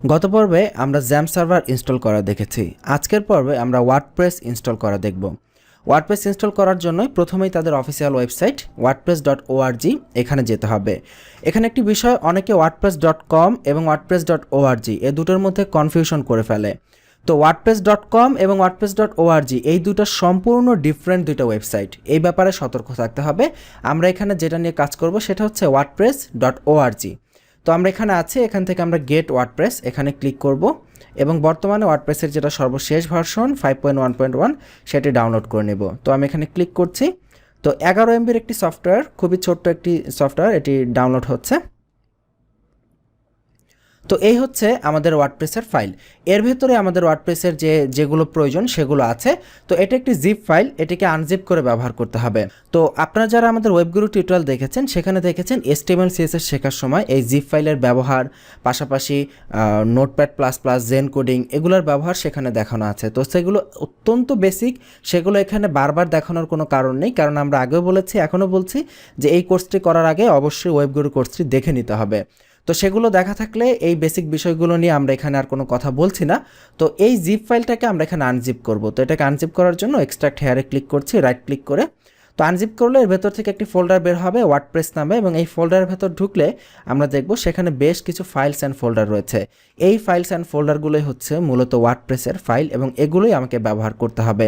গত পর্বে আমরা জ্যাম সার্ভার ইনস্টল করা দেখেছি। আজকের পর্বে আমরা ওয়ার্ডপ্রেস ইনস্টল করা দেখব। ওয়ার্ডপ্রেস ইনস্টল করার জন্য প্রথমেই তাদের অফিসিয়াল ওয়েবসাইট wordpress.org এখানে যেতে হবে। এখানে একটি বিষয়, অনেকে wordpress.com এবং wordpress.org এই দুটোর মধ্যে কনফিউশন করে ফেলে। তো wordpress.com এবং wordpress.org এই দুটো সম্পূর্ণ ডিফারেন্ট দুটো ওয়েবসাইট, এই ব্যাপারে সতর্ক থাকতে হবে। আমরা এখানে যেটা নিয়ে কাজ করব সেটা হচ্ছে wordpress.org। তো আমরা এখানে আছি, এখান থেকে আমরা গেট ওয়ার্ডপ্রেস এখানে ক্লিক করব এবং বর্তমানে ওয়ার্ডপ্রেসের যেটা সর্বশেষ ভার্সন 5.1.1 সেটি ডাউনলোড করে নেব। তো আমি এখানে ক্লিক করছি। তো 11 MBর একটি সফটওয়্যার, খুবই ছোট্ট একটি সফটওয়্যার, এটি ডাউনলোড হচ্ছে। তো এই হচ্ছে আমাদের ওয়ার্ডপ্রেসের ফাইল। এর ভেতরে আমাদের ওয়ার্ডপ্রেসের যেগুলো প্রয়োজন সেগুলো আছে। তো এটা একটি জিপ ফাইল, এটিকে আনজিপ করে ব্যবহার করতে হবে। তো আপনারা যারা আমাদের ওয়েবগুরু টিউটোরিয়াল দেখেছেন সেখানে দেখেছেন HTML CSS শেখার সময় এই জিপ ফাইলের ব্যবহার, পাশাপাশি notepad plus plus, Zen coding এগুলোর ব্যবহার সেখানে দেখানো আছে। তো সেগুলো অত্যন্ত বেসিক, সেগুলো এখানে বারবার দেখানোর কোনো কারণ নেই, কারণ আমরা আগেও বলেছি এখনও বলছি যে এই কোর্সটি করার আগে অবশ্যই ওয়েবগুরু কোর্সটি দেখে নিতে হবে। তো সেগুলো দেখা থাকলে এই বেসিক বিষয়গুলো নিয়ে আমরা এখানে আর কোনো কথা বলছি না। তো এই জিপ ফাইলটাকে আমরা এখানে আনজিপ করব। তো এটাকে আনজিপ করার জন্য এক্সট্রাক্ট হেয়ারে ক্লিক করছি, রাইট ক্লিক করে। তো আনজিপ করলে এর ভেতর থেকে একটি ফোল্ডার বের হবে ওয়ার্ডপ্রেস নামে, এবং এই ফোল্ডারের ভেতর ঢুকলে আমরা দেখব সেখানে বেশ কিছু ফাইলস অ্যান্ড ফোল্ডার রয়েছে। এই ফাইলস অ্যান্ড ফোল্ডারগুলোই হচ্ছে মূলত ওয়ার্ডপ্রেসের ফাইল, এবং এগুলোই আমাকে ব্যবহার করতে হবে।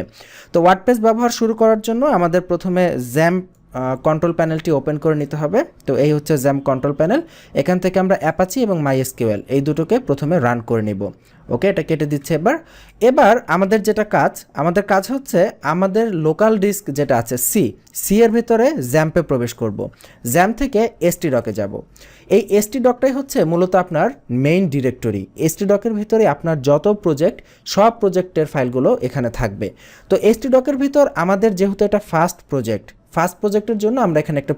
তো ওয়ার্ডপ্রেস ব্যবহার শুরু করার জন্য আমাদের প্রথমে জ্যাম কন্ট্রোল প্যানেলটি ওপেন করে নিতে হবে। তো এই হচ্ছে জ্যাম কন্ট্রোল প্যানেল। এখান থেকে আমরা অ্যাপাচি এবং MySQL এই দুটোকে প্রথমে রান করে নিব। ওকে, এটা কেটে দিচ্ছে। এবার আমাদের কাজ হচ্ছে আমাদের লোকাল ডিস্ক যেটা আছে সি এর ভিতরে জ্যাম্পে প্রবেশ করব। জ্যাম থেকে htdoc-এ যাব। এই htdoc-টাই হচ্ছে মূলত আপনার মেইন ডিরেক্টরি। htdoc-এর ভিতরে আপনার যত প্রজেক্ট, সব প্রজেক্টের ফাইলগুলো এখানে থাকবে। তো htdoc-এর ভিতর আমাদের যেহেতু এটা ফার্স্ট প্রজেক্টের জন্য আমরা এখানে একটা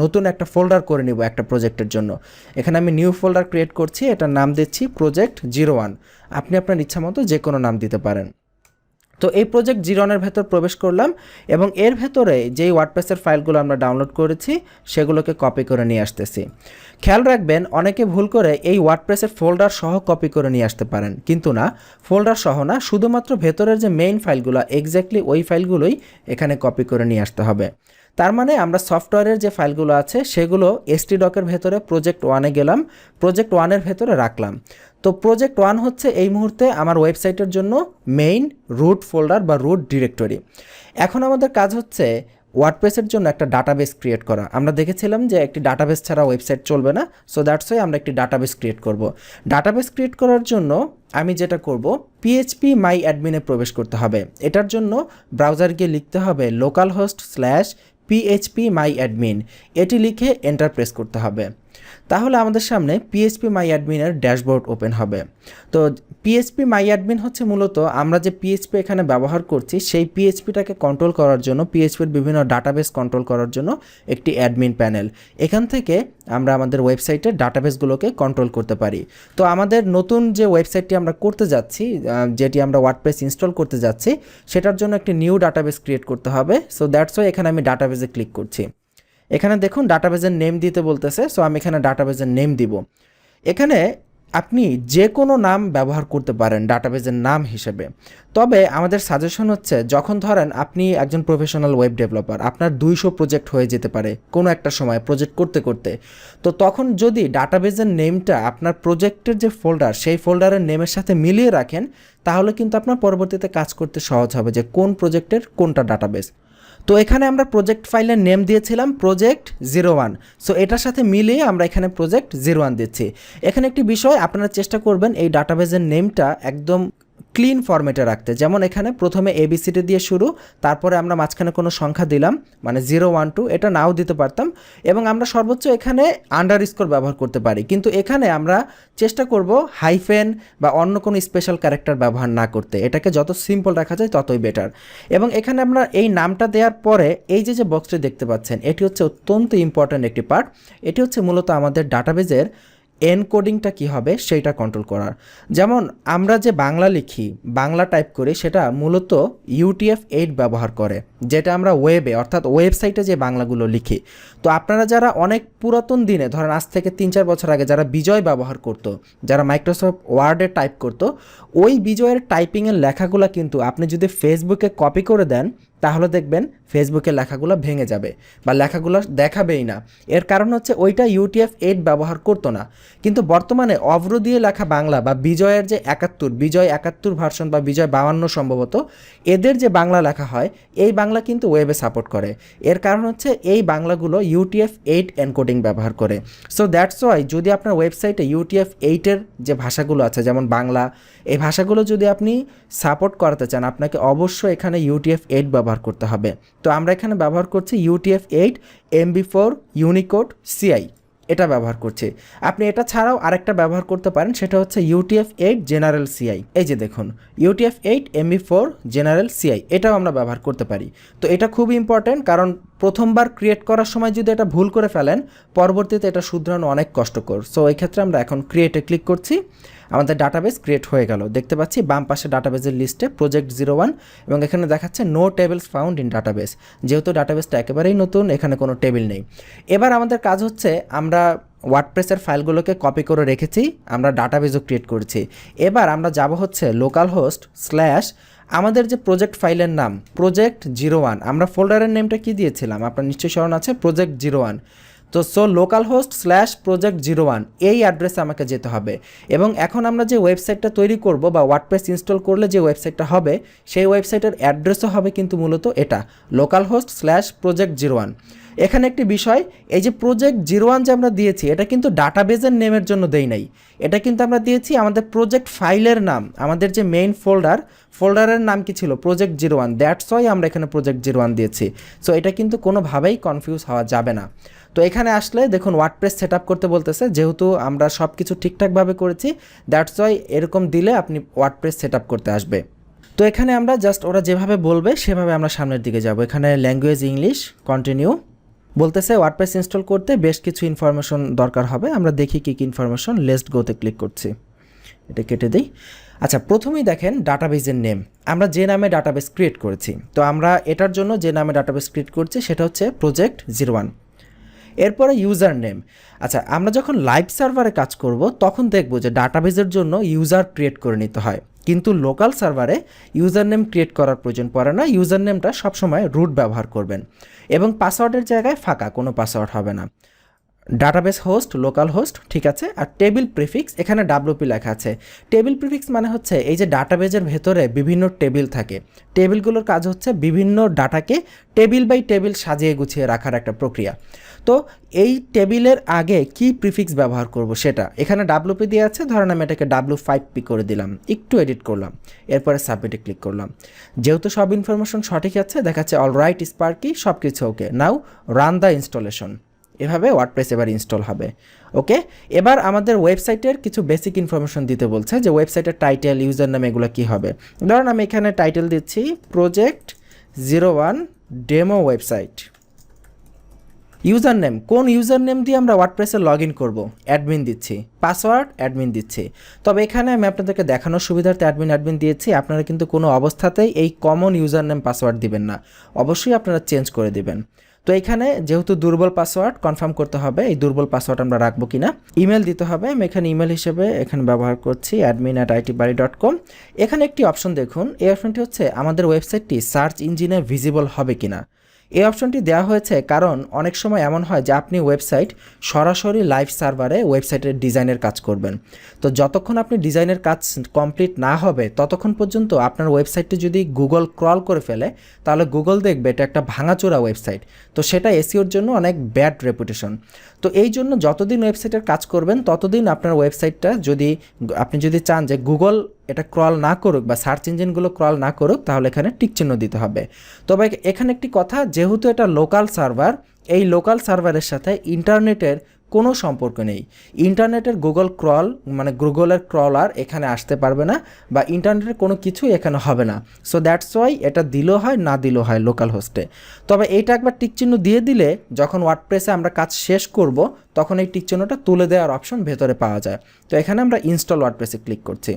নতুন একটা ফোল্ডার করে নিব একটা প্রজেক্টের জন্য। এখানে আমি নিউ ফোল্ডার ক্রিয়েট করছি, এটার নাম দিচ্ছি প্রজেক্ট 01। আপনি আপনার ইচ্ছা মতো যে কোনো নাম দিতে পারেন। তো এই প্রজেক্ট 01-এর ভেতর প্রবেশ করলাম, এবং এর ভেতরে যেই ওয়ার্ডপ্রেসের ফাইলগুলো আমরা ডাউনলোড করেছি সেগুলোকে কপি করে নিয়ে আসতেছি। খেয়াল রাখবেন, অনেকে ভুল করে এই ওয়ার্ডপ্রেসের ফোল্ডার সহ কপি করে নিয়ে আসতে পারেন, কিন্তু না, ফোল্ডার সহ না, শুধুমাত্র ভেতরের যে মেইন ফাইলগুলো এক্স্যাক্টলি ওই ফাইলগুলোই এখানে কপি করে নিয়ে আসতে হবে। তার মানে আমরা সফটওয়্যারের যে ফাইলগুলো আছে সেগুলো htdoc-এর ভেতরে প্রজেক্ট 1-এ গেলাম, প্রজেক্ট 1-এর ভেতরে রাখলাম। তো প্রজেক্ট 1 হচ্ছে এই মুহূর্তে আমার ওয়েবসাইটের জন্য মেইন রুট ফোল্ডার বা রুট ডিরেক্টরি। এখন আমাদের কাজ হচ্ছে ওয়ার্ডপ্রেসের জন্য একটা ডাটাবেস ক্রিয়েট করা। আমরা দেখেছিলাম যে একটি ডাটাবেস ছাড়া ওয়েবসাইট চলবে না, সো দ্যাটস ওয়াই আমরা একটি ডাটাবেস ক্রিয়েট করব। ডাটাবেস ক্রিয়েট করার জন্য আমি যেটা করব, PHP MyAdmin-এ প্রবেশ করতে হবে। এটার জন্য ব্রাউজার গিয়ে লিখতে হবে localhost/PHP MyAdmin, এটি লিখে এন্টার প্রেস করতে হবে। তাহলে আমাদের সামনে PHP MyAdmin-এর ড্যাশবোর্ড ওপেন হবে। তো PHP MyAdmin হচ্ছে মূলত আমরা যে PHP এখানে ব্যবহার করছি সেই PHP-টাকে কন্ট্রোল করার জন্য, PHP-র বিভিন্ন ডাটাবেস কন্ট্রোল করার জন্য একটি অ্যাডমিন প্যানেল। এখান থেকে আমরা আমাদের ওয়েবসাইটের ডাটাবেসগুলোকে কন্ট্রোল করতে পারি। তো আমাদের নতুন যে ওয়েবসাইটটি আমরা করতে যাচ্ছি, যেটি আমরা ওয়ার্ডপ্রেস ইনস্টল করতে যাচ্ছি, সেটার জন্য একটি নিউ ডাটাবেস ক্রিয়েট করতে হবে। সো দ্যাটস ওয়াই এখানে আমি ডাটাবেসে ক্লিক করছি। এখানে দেখুন ডাটাবেসের নেম দিতে বলতেছে, সো আমি এখানে ডাটাবেসের নেম দিব। এখানে আপনি যে কোনো নাম ব্যবহার করতে পারেন ডাটাবেসের নাম হিসেবে। তবে আমাদের সাজেশন হচ্ছে, যখন ধরেন আপনি একজন প্রফেশনাল ওয়েব ডেভেলপার, আপনার 200 প্রজেক্ট হয়ে যেতে পারে কোনো একটা সময় প্রজেক্ট করতে করতে, তো তখন যদি ডাটাবেসের নেমটা আপনার প্রজেক্টের যে ফোল্ডার সেই ফোল্ডারের নেমের সাথে মিলিয়ে রাখেন, তাহলে কিন্তু আপনার পরবর্তীতে কাজ করতে সহজ হবে যে কোন প্রজেক্টের কোনটা ডাটাবেস। তো এখানে আমরা প্রজেক্ট ফাইলের নেম দিয়েছিলাম প্রজেক্ট 01, সো এটার সাথে মিলিয়ে আমরা এখানে প্রজেক্ট 01 দিচ্ছি। এখানে একটি বিষয়, আপনারা চেষ্টা করবেন এই ডাটাবেসের নেমটা একদম ক্লিন ফরম্যাটে রাখতে। যেমন এখানে প্রথমে ABCD দিয়ে শুরু, তারপরে আমরা মাঝখানে কোনো সংখ্যা দিলাম, মানে 012, এটা নাও দিতে পারতাম, এবং আমরা সর্বোচ্চ এখানে আন্ডারস্কোর ব্যবহার করতে পারি, কিন্তু এখানে আমরা চেষ্টা করব হাইফেন বা অন্য কোনো স্পেশাল ক্যারেক্টার ব্যবহার না করতে। এটাকে যত সিম্পল রাখা যায় ততই বেটার। এবং এখানে আমরা এই নামটা দেওয়ার পরে এই যে বক্সটি দেখতে পাচ্ছেন, এটি হচ্ছে অত্যন্ত ইম্পর্ট্যান্ট একটি পার্ট। এটি হচ্ছে মূলত আমাদের ডাটাবেসের এনকোডিংটা কী হবে সেইটা কন্ট্রোল করার। যেমন আমরা যে বাংলা লিখি, বাংলা টাইপ করি, সেটা মূলত UTF-8 ব্যবহার করে, যেটা আমরা ওয়েবে অর্থাৎ ওয়েবসাইটে যে বাংলাগুলো লিখি। তো আপনারা যারা অনেক পুরাতন দিনে ধরেন আজ থেকে 3-4 বছর আগে যারা বিজয় ব্যবহার করতো, যারা মাইক্রোসফট ওয়ার্ডে টাইপ করতো, ওই বিজয়ের টাইপিংয়ের লেখাগুলো কিন্তু আপনি যদি ফেসবুকে কপি করে দেন তাহলে দেখবেন ফেসবুকের লেখাগুলো ভেঙে যাবে বা লেখাগুলো দেখাবেই না। এর কারণ হচ্ছে ওইটা UTF-8 ব্যবহার করতো না। কিন্তু বর্তমানে অভ্র দিয়ে লেখা বাংলা বা বিজয়ের যে 71, বিজয় 71 ভার্সন বা বিজয় 52 সম্ভবত, এদের যে বাংলা লেখা হয় এই বাংলা কিন্তু ওয়েবে সাপোর্ট করে। এর কারণ হচ্ছে এই বাংলাগুলো UTF-8 এনকোডিং ব্যবহার করে। সো দ্যাটস ওয়াই যদি আপনার ওয়েবসাইটে UTF-8 যে ভাষাগুলো আছে যেমন বাংলা, এই ভাষাগুলো যদি আপনি সাপোর্ট করাতে চান আপনাকে অবশ্যই এখানে UTF-8 ব্যবহার করতে হবে। তো আমরা এখানে ব্যবহার করছি UTF-8 MB4 ইউনিকোড CI, এটা ব্যবহার করছি। আপনি এটা ছাড়াও আরেকটা ব্যবহার করতে পারেন, সেটা হচ্ছে UTF-8 জেনারেল CI। এই যে দেখুন UTF-8 MB4 জেনারেল CI, এটাও আমরা ব্যবহার করতে পারি। তো এটা খুব ইম্পর্ট্যান্ট, কারণ প্রথমবার ক্রিয়েট করার সময় যদি এটা ভুল করে ফেলেন পরবর্তীতে এটা শুধরানো অনেক কষ্টকর। সো এই ক্ষেত্রে আমরা এখন ক্রিয়েটে ক্লিক করছি, আমাদের ডাটাবেস ক্রিয়েট হয়ে গেল। দেখতে পাচ্ছি বাম পাশে ডাটাবেসের লিস্টে প্রজেক্ট 01 এবং এখানে দেখাচ্ছে no tables found in database. যেহেতু ডাটাবেসটা একেবারেই নতুন, এখানে কোনো টেবিল নেই। এবার আমাদের কাজ হচ্ছে আমরা ওয়ার্ডপ্রেসের ফাইলগুলোকে কপি করে রেখেছি, আমরা ডাটাবেসও ক্রিয়েট করেছি। এবার আমরা যাব হচ্ছে লোকাল হোস্ট স্ল্যাশ আমাদের যে প্রজেক্ট ফাইলের নাম প্রজেক্ট 01, আমরা ফোল্ডারের নেমটা কি দিয়েছিলাম আপনার নিশ্চয়ই স্মরণ আছে, প্রজেক্ট 01। তো লোকাল হোস্ট স্ল্যাশ প্রজেক্ট 01 এই অ্যাড্রেসে আমাকে যেতে হবে। এবং এখন আমরা যে ওয়েবসাইটটা তৈরি করব বা ওয়ার্ডপ্রেস ইনস্টল করলে যে ওয়েবসাইটটা হবে সেই ওয়েবসাইটের অ্যাড্রেসও হবে কিন্তু মূলত এটা লোকাল হোস্ট স্ল্যাশ প্রজেক্ট 01। এখানে একটি বিষয়, এই যে প্রজেক্ট 01 যে আমরা দিয়েছি এটা কিন্তু ডাটাবেজের নেমের জন্য দেই নাই, এটা কিন্তু আমরা দিয়েছি আমাদের প্রজেক্ট ফাইলের নাম, আমাদের যে মেইন ফোল্ডারের নাম কি ছিল প্রজেক্ট 01, দ্যাটস ওয়াই আমরা এখানে প্রজেক্ট 01 দিয়েছি। সো এটা কিন্তু কোনোভাবেই কনফিউজ হওয়া যাবে না। তো এখানে আসলে দেখুন ওয়ার্ডপ্রেস সেট আপ করতে বলতেছে, যেহেতু আমরা সব কিছু ঠিকঠাকভাবে করেছি দ্যাটস ওয়াই এরকম দিলে আপনি ওয়ার্ডপ্রেস সেট আপ করতে আসবে। তো এখানে আমরা জাস্ট ওরা যেভাবে বলবে সেভাবে আমরা সামনের দিকে যাব। এখানে ল্যাঙ্গুয়েজ ইংলিশ, কন্টিনিউ বলতেছে। ওয়ার্ডপ্রেস ইনস্টল করতে বেশ কিছু ইনফরমেশন দরকার হবে, আমরা দেখি কী কী ইনফরমেশন। লেটস গোতে ক্লিক করছি, এটা কেটে দিই। আচ্ছা, প্রথমেই দেখেন ডাটাবেসের নেম, আমরা যে নামে ডাটাবেস ক্রিয়েট করেছি। তো আমরা এটার জন্য যে নামে ডাটাবেস ক্রিয়েট করছি সেটা হচ্ছে প্রজেক্ট 01। এরপরে ইউজার নেম। আচ্ছা, আমরা যখন লাইভ সার্ভারে কাজ করব তখন দেখব যে ডাটাবেসের জন্য ইউজার ক্রিয়েট করে নিতে হয়, কিন্তু লোকাল সার্ভারে ইউজার নেম ক্রিয়েট করার প্রয়োজন পড়ে না। ইউজার নেমটা সবসময় রুট ব্যবহার করবেন এবং পাসওয়ার্ডের জায়গায় ফাঁকা, কোনো পাসওয়ার্ড হবে না। ডাটাবেস হোস্ট লোকাল হোস্ট, ঠিক আছে। আর টেবিল প্রিফিক্স, এখানে WP লেখা আছে। টেবিল প্রিফিক্স মানে হচ্ছে এই যে ডাটাবেজের ভেতরে বিভিন্ন টেবিল থাকে, টেবিলগুলোর কাজ হচ্ছে বিভিন্ন ডাটাকে টেবিল বাই টেবিল সাজিয়ে গুছিয়ে রাখার একটা প্রক্রিয়া। তো এই টেবিলের আগে কি প্রিফিক্স ব্যবহার করব সেটা এখানে WP দিয়ে আছে, ধরেন আমি এটাকে W5P করে দিলাম, একটু এডিট করলাম, এরপরে সাবমিটে ক্লিক করলাম। যেহেতু সব ইনফরমেশন সঠিক আছে, দেখাচ্ছে অলরাইট স্পার্কি, সব কিছু ওকে, নাও রান দ্য ইনস্টলেশন। এভাবে ওয়ার্ডপ্রেস এবার ইনস্টল হবে। ওকে, এবার আমাদের ওয়েবসাইটের কিছু বেসিক ইনফরমেশন দিতে বলছে, যে ওয়েবসাইটের টাইটেল, ইউজার নাম, এগুলো কী হবে। ধরুন আমি এখানে টাইটেল দিচ্ছি project 01 demo website. User name, কোন ইউজার নেম দিয়ে আমরা ওয়ার্ডপ্রেসে লগ ইন করবো, অ্যাডমিন দিচ্ছি। পাসওয়ার্ড অ্যাডমিন দিচ্ছি। তবে এখানে আমি আপনাদেরকে দেখানোর সুবিধার্থে অ্যাডমিন দিয়েছি, আপনারা কিন্তু কোনো অবস্থাতেই এই কমন ইউজার নেম পাসওয়ার্ড দিবেন না, অবশ্যই আপনারা চেঞ্জ করে দিবেন। তো এখানে যেহেতু দুর্বল পাসওয়ার্ড কনফার্ম করতে হবে, এই দুর্বল পাসওয়ার্ড আমরা রাখবো কিনা। ইমেল দিতে হবে, আমি এখানে ইমেল হিসেবে এখানে ব্যবহার করছি admin@itbari.com। এখানে একটি অপশন দেখুন, এই অপশনটি হচ্ছে আমাদের ওয়েবসাইটটি সার্চ ইঞ্জিনে ভিজিবল হবে কিনা। এই অপশনটি দেওয়া হয়েছে কারণ অনেক সময় এমন হয় যে আপনি ওয়েবসাইট সরাসরি লাইভ সার্ভারে ওয়েবসাইটের ডিজাইনের কাজ করবেন। তো যতক্ষণ আপনি ডিজাইনের কাজ কমপ্লিট না হবে ততক্ষণ পর্যন্ত আপনার ওয়েবসাইটটি যদি গুগল ক্রল করে ফেলে তাহলে গুগল দেখবে এটা একটা ভাঙাচোরা ওয়েবসাইট, তো সেটা এসইওর জন্য অনেক ব্যাড রেপুটেশন। তো এই জন্য যতদিন ওয়েবসাইটের কাজ করবেন ততদিন আপনার ওয়েবসাইটটা আপনি যদি চান যে গুগল এটা ক্রল না করুক বা সার্চ ইঞ্জিনগুলো ক্রল না করুক, তাহলে এখানে টিকচিহ্ন দিতে হবে। তবে এখানে একটি কথা, যেহেতু এটা লোকাল সার্ভার, এই লোকাল সার্ভারের সাথে ইন্টারনেটের কোনো সম্পর্ক নেই। ইন্টারনেটের গুগল ক্রল মানে গুগলের ক্রলার এখানে আসতে পারবে না বা ইন্টারনেটের কোনো কিছুই এখানে হবে না। সো দ্যাটস ওয়াই এটা দিলেও হয় না দিলেও হয় লোকাল হোস্টে। তবে এইটা একবার টিকচিহ্ন দিয়ে দিলে যখন ওয়ার্ডপ্রেসে আমরা কাজ শেষ করব তখন এই টিকচিহ্নটা তুলে দেওয়ার অপশন ভেতরে পাওয়া যায়। তো এখানে আমরা ইনস্টল ওয়ার্ডপ্রেসে ক্লিক করছি।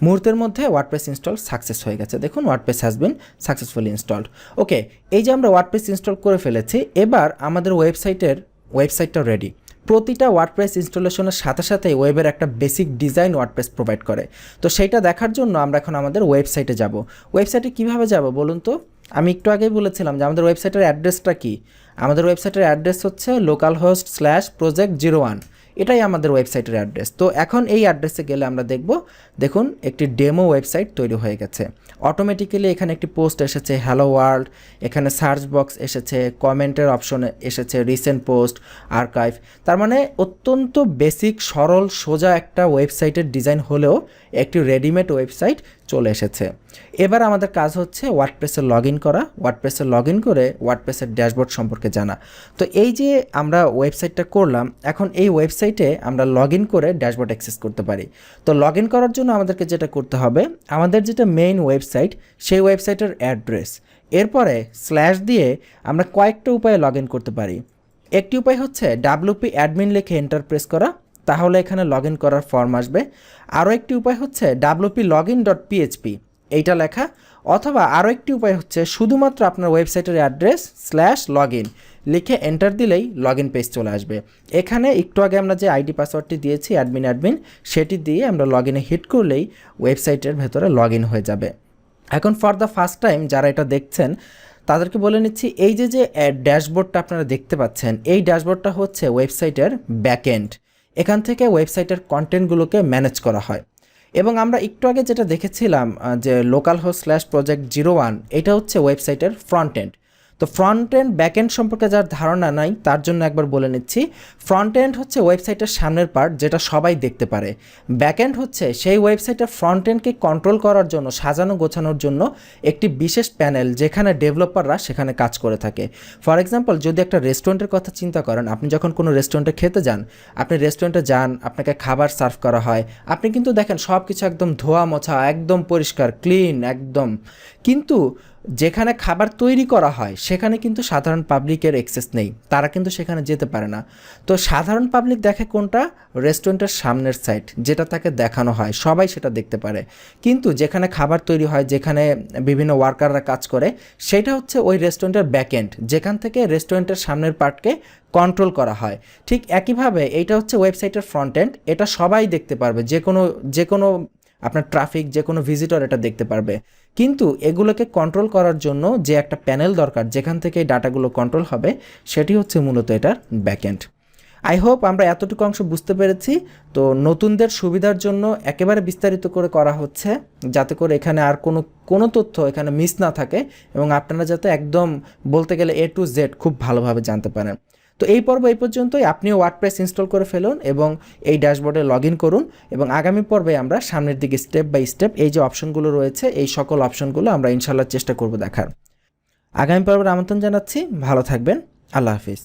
মুহূর্তের মধ্যে ওয়ার্ডপ্রেস ইনস্টল সাকসেস হয়ে গেছে। দেখুন WordPress has been successfully installed. Okay, এই যে আমরা ওয়ার্ডপ্রেস ইনস্টল করে ফেলেছি, এবার আমাদের ওয়েবসাইটটা রেডি। প্রতিটা ওয়ার্ডপ্রেস ইনস্টলেশনের সাথে সাথে ওয়েবের একটা বেসিক ডিজাইন ওয়ার্ডপ্রেস প্রোভাইড করে। তো সেইটা দেখার জন্য আমরা এখন আমাদের ওয়েবসাইটে যাব। ওয়েবসাইটে কীভাবে যাব বলুন তো? আমি একটু আগেই বলেছিলাম যে আমাদের ওয়েবসাইটের অ্যাড্রেসটা কী। আমাদের ওয়েবসাইটের অ্যাড্রেস হচ্ছে localhost/project01। এটাই আমাদের ওয়েবসাইটের অ্যাড্রেস। তো এখন এই অ্যাড্রেসে গেলে আমরা দেখুন একটি ডেমো ওয়েবসাইট তৈরি হয়ে গেছে। অটোমেটিক্যালি এখানে একটি পোস্ট এসেছে, হ্যালো ওয়ার্ল্ড, এখানে সার্চ বক্স এসেছে, কমেন্টের অপশন এসেছে, রিসেন্ট পোস্ট, আর্কাইভ। তার মানে অত্যন্ত বেসিক সরল সোজা একটা ওয়েবসাইটের ডিজাইন হলেও একটি রেডিমেড ওয়েবসাইট চলে এসেছে। এবার আমাদের কাজ হচ্ছে ওয়ার্ডপ্রেসে লগ ইন করা, ওয়ার্ডপ্রেসে লগ ইন করে ওয়ার্ডপ্রেসের ড্যাশবোর্ড সম্পর্কে জানা। তো এই যে আমরা ওয়েবসাইটটা করলাম, এখন এই ওয়েবসাইটে আমরা লগ ইন করে ড্যাশবোর্ড অ্যাক্সেস করতে পারি। তো লগ ইন করার জন্য আমাদেরকে যেটা করতে হবে, আমাদের যেটা মেইন ওয়েবসাইট সেই ওয়েবসাইটের অ্যাড্রেস, এরপরে স্ল্যাশ দিয়ে আমরা কয়েকটা উপায়ে লগ ইন করতে পারি। একটি উপায় হচ্ছে WP অ্যাডমিন লিখে এন্টার প্রেস করা, তাহলে এখানে লগ ইন করার ফর্ম আসবে। আরও একটি উপায় হচ্ছে WP login.php এইটা লেখা, অথবা আরও একটি উপায় হচ্ছে শুধুমাত্র আপনার ওয়েবসাইটের অ্যাড্রেস /login লিখে এন্টার দিলেই লগ ইন পেজ চলে আসবে। এখানে একটু আগে আমরা যে আইডি পাসওয়ার্ডটি দিয়েছি অ্যাডমিন সেটি দিয়ে আমরা লগ ইনে হিট করলেই ওয়েবসাইটের ভেতরে লগ ইন হয়ে যাবে। এখন ফর দ্য ফার্স্ট টাইম যারা এটা দেখছেন তাদেরকে বলে নিচ্ছি, এই যে ড্যাশবোর্ডটা আপনারা দেখতে পাচ্ছেন, এই ড্যাশবোর্ডটা হচ্ছে ওয়েবসাইটের ব্যাকএন্ড। এখান থেকে ওয়েবসাইটের কন্টেন্টগুলোকে ম্যানেজ করা হয়। এবং আমরা একটু আগে যেটা দেখেছিলাম যে localhost/project01, এটা হচ্ছে ওয়েবসাইটের ফ্রন্ট এন্ড। তো ফ্রন্ট এন্ড ব্যাক এন্ড সম্পর্কে যার ধারণা নাই তার জন্য একবার বলে নিচ্ছি, ফ্রন্ট এন্ড হচ্ছে ওয়েবসাইটের সামনের পার্ট যেটা সবাই দেখতে পারে। ব্যাক এন্ড হচ্ছে সেই ওয়েবসাইটের ফ্রন্ট এন্ডকে কন্ট্রোল করার জন্য, সাজানো গোছানোর জন্য একটি বিশেষ প্যানেল যেখানে ডেভেলপাররা সেখানে কাজ করে থাকে। ফর এক্সাম্পল, যদি একটা রেস্টুরেন্টের কথা চিন্তা করেন, আপনি যখন কোনো রেস্টুরেন্টে খেতে যান, আপনি রেস্টুরেন্টে যান, আপনাকে খাবার সার্ভ করা হয়, আপনি কিন্তু দেখেন সব কিছু একদম ধোয়া মোছা, একদম পরিষ্কার ক্লিন একদম, কিন্তু যেখানে খাবার তৈরি করা হয় সেখানে কিন্তু সাধারণ পাবলিকের অ্যাক্সেস নেই, তারা কিন্তু সেখানে যেতে পারে না। তো সাধারণ পাবলিক দেখে কোনটা? রেস্টুরেন্টের সামনের সাইড, যেটা তাকে দেখানো হয়, সবাই সেটা দেখতে পারে। কিন্তু যেখানে খাবার তৈরি হয়, যেখানে বিভিন্ন ওয়ার্কাররা কাজ করে, সেটা হচ্ছে ওই রেস্টুরেন্টের ব্যাকএন্ড, যেখান থেকে রেস্টুরেন্টের সামনের পার্টকে কন্ট্রোল করা হয়। ঠিক একইভাবে এইটা হচ্ছে ওয়েবসাইটের ফ্রন্ট এন্ড, এটা সবাই দেখতে পারবে, যে কোনো আপনার ট্রাফিক, যে কোনো ভিজিটর এটা দেখতে পারবে। কিন্তু এগুলোকে কন্ট্রোল করার জন্য যে একটা প্যানেল দরকার, যেখান থেকে এই ডাটাগুলো কন্ট্রোল হবে, সেটি হচ্ছে মূলত এটার ব্যাকএন্ড। আই হোপ আমরা এতটুকু অংশ বুঝতে পেরেছি। তো নতুনদের সুবিধার জন্য একেবারে বিস্তারিত করে করা হচ্ছে, যাতে করে এখানে আর কোনো তথ্য এখানে মিস না থাকে এবং আপনারা যাতে একদম বলতে গেলে A to Z খুব ভালোভাবে জানতে পারেন। তো এই পর্ব এই পর্যন্তই। আপনিও ওয়ার্ডপ্রেস ইনস্টল করে ফেলুন এবং এই ড্যাশবোর্ডে লগ ইন করুন, এবং আগামী পর্বে আমরা সামনের দিকে স্টেপ বাই স্টেপ এই যে অপশনগুলো রয়েছে, এই সকল অপশনগুলো আমরা ইনশাল্লাহ চেষ্টা করব দেখার। আগামী পর্বের আমন্ত্রণ জানাচ্ছি। ভালো থাকবেন। আল্লাহ হাফিজ।